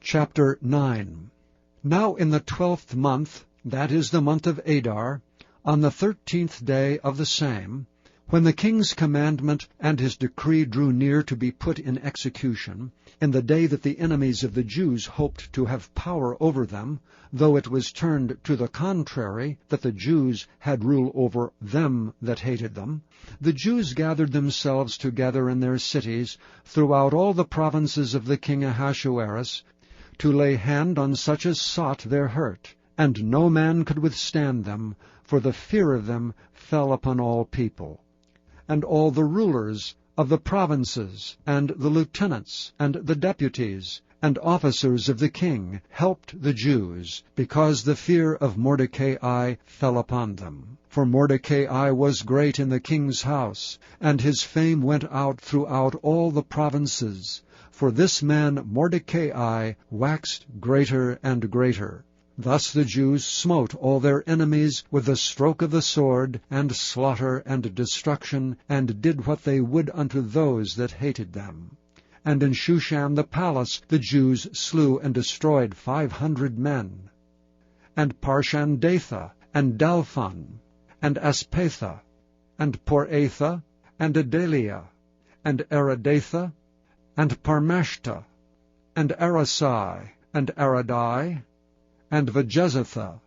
Chapter 9. Now in the 12th month, that is the month of Adar, on the 13th day of the same, when the king's commandment and his decree drew near to be put in execution, in the day that the enemies of the Jews hoped to have power over them, though it was turned to the contrary, that the Jews had rule over them that hated them, the Jews gathered themselves together in their cities throughout all the provinces of the king Ahasuerus, to lay hand on such as sought their hurt, and no man could withstand them, for the fear of them fell upon all people. And all the rulers of the provinces, and the lieutenants, and the deputies, and officers of the king helped the Jews, because the fear of Mordecai fell upon them. For Mordecai was great in the king's house, and his fame went out throughout all the provinces. For this man Mordecai waxed greater and greater. Thus the Jews smote all their enemies with the stroke of the sword, and slaughter and destruction, and did what they would unto those that hated them. And in Shushan the palace the Jews slew and destroyed 500 men. And Parshandatha, and Dalphon, and Aspatha, and Poratha, and Adalia, and Aradatha, and Parmashta, and Arasai, and Aradai, and Vajezatha,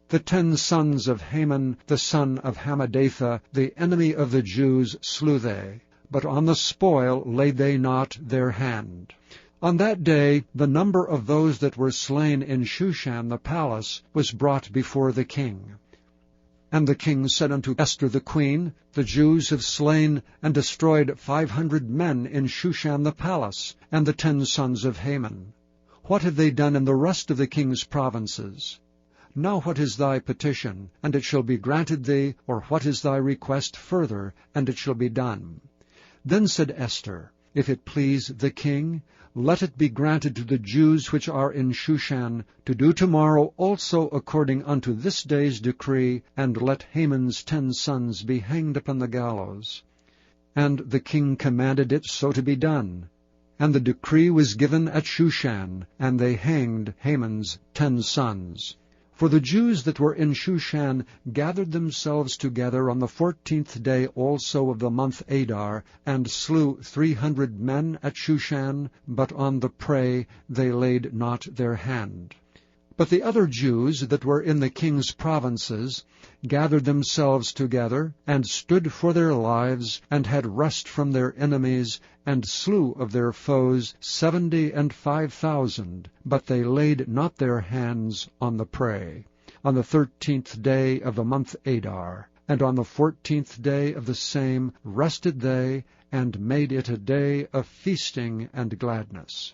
the 10 sons of Haman, the son of Hammedatha, the enemy of the Jews, slew they, but on the spoil laid they not their hand. On that day the number of those that were slain in Shushan the palace was brought before the king. And the king said unto Esther the queen, The Jews have slain and destroyed 500 men in Shushan the palace, and the 10 sons of Haman. What have they done in the rest of the king's provinces? Now what is thy petition, and it shall be granted thee, or what is thy request further, and it shall be done? Then said Esther, If it please the king, let it be granted to the Jews which are in Shushan to do tomorrow also according unto this day's decree, and let Haman's 10 sons be hanged upon the gallows. And the king commanded it so to be done. And the decree was given at Shushan, and they hanged Haman's 10 sons. For the Jews that were in Shushan gathered themselves together on the 14th day also of the month Adar, and slew 300 men at Shushan, but on the prey they laid not their hand. But the other Jews that were in the king's provinces gathered themselves together, and stood for their lives, and had rest from their enemies, and slew of their foes 75,000, but they laid not their hands on the prey. On the 13th day of the month Adar, and on the 14th day of the same rested they, and made it a day of feasting and gladness.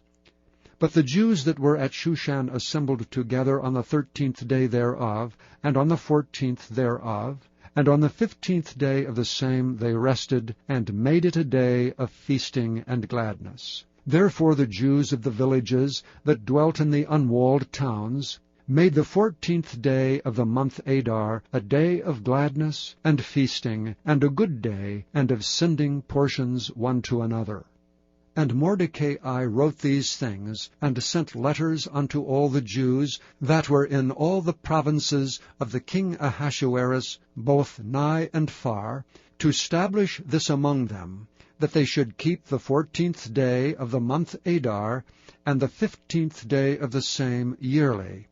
But the Jews that were at Shushan assembled together on the 13th day thereof, and on the 14th thereof, and on the 15th day of the same they rested, and made it a day of feasting and gladness. Therefore the Jews of the villages that dwelt in the unwalled towns made the 14th day of the month Adar a day of gladness and feasting, and a good day, and of sending portions one to another. And Mordecai wrote these things, and sent letters unto all the Jews that were in all the provinces of the king Ahasuerus, both nigh and far, to stablish this among them, that they should keep the 14th day of the month Adar, and the 15th day of the same yearly,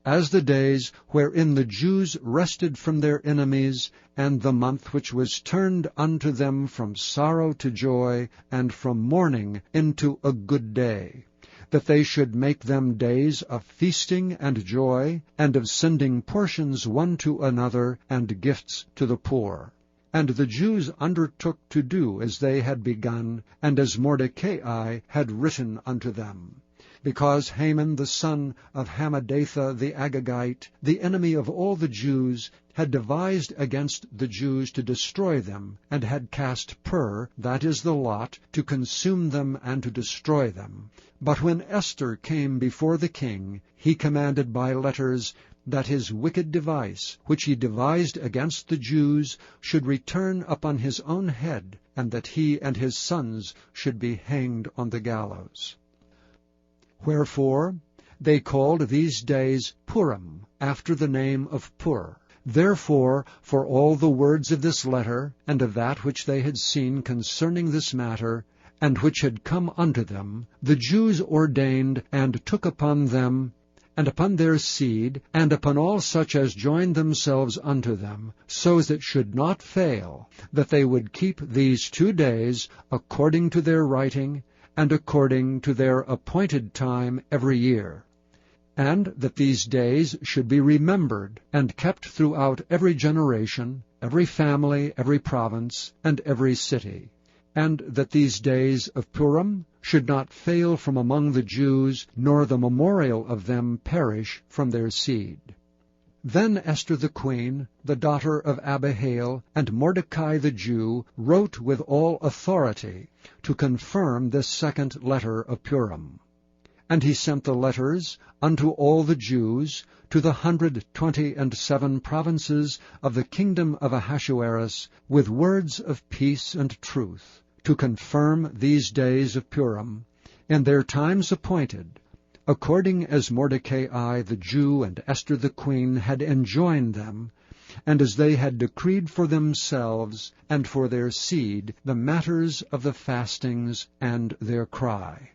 as the days wherein the Jews rested from their enemies, and the month which was turned unto them from sorrow to joy, and from mourning into a good day, that they should make them days of feasting and joy, and of sending portions one to another, and gifts to the poor. And the Jews undertook to do as they had begun, and as Mordecai had written unto them. Because Haman the son of Hammedatha the Agagite, the enemy of all the Jews, had devised against the Jews to destroy them, and had cast pur, that is the lot, to consume them and to destroy them. But when Esther came before the king, he commanded by letters that his wicked device, which he devised against the Jews, should return upon his own head, and that he and his sons should be hanged on the gallows. Wherefore, They called these days Purim, after the name of Pur. Therefore, for all the words of this letter, and of that which they had seen concerning this matter, and which had come unto them, the Jews ordained and took upon them, and upon their seed, and upon all such as joined themselves unto them, so that should not fail, that they would keep these 2 days according to their writing, and according to their appointed time every year, and that these days should be remembered and kept throughout every generation, every family, every province, and every city, and that these days of Purim should not fail from among the Jews, nor the memorial of them perish from their seed. Then Esther the queen, the daughter of Abihail, and Mordecai the Jew, wrote with all authority to confirm this second letter of Purim. And he sent the letters unto all the Jews, to the 127 provinces of the kingdom of Ahasuerus, with words of peace and truth, to confirm these days of Purim, in their times appointed, according as Mordecai the Jew and Esther the queen had enjoined them, and as they had decreed for themselves and for their seed the matters of the fastings and their cry.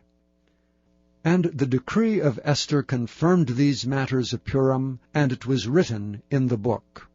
And the decree of Esther confirmed these matters of Purim, and it was written in the book.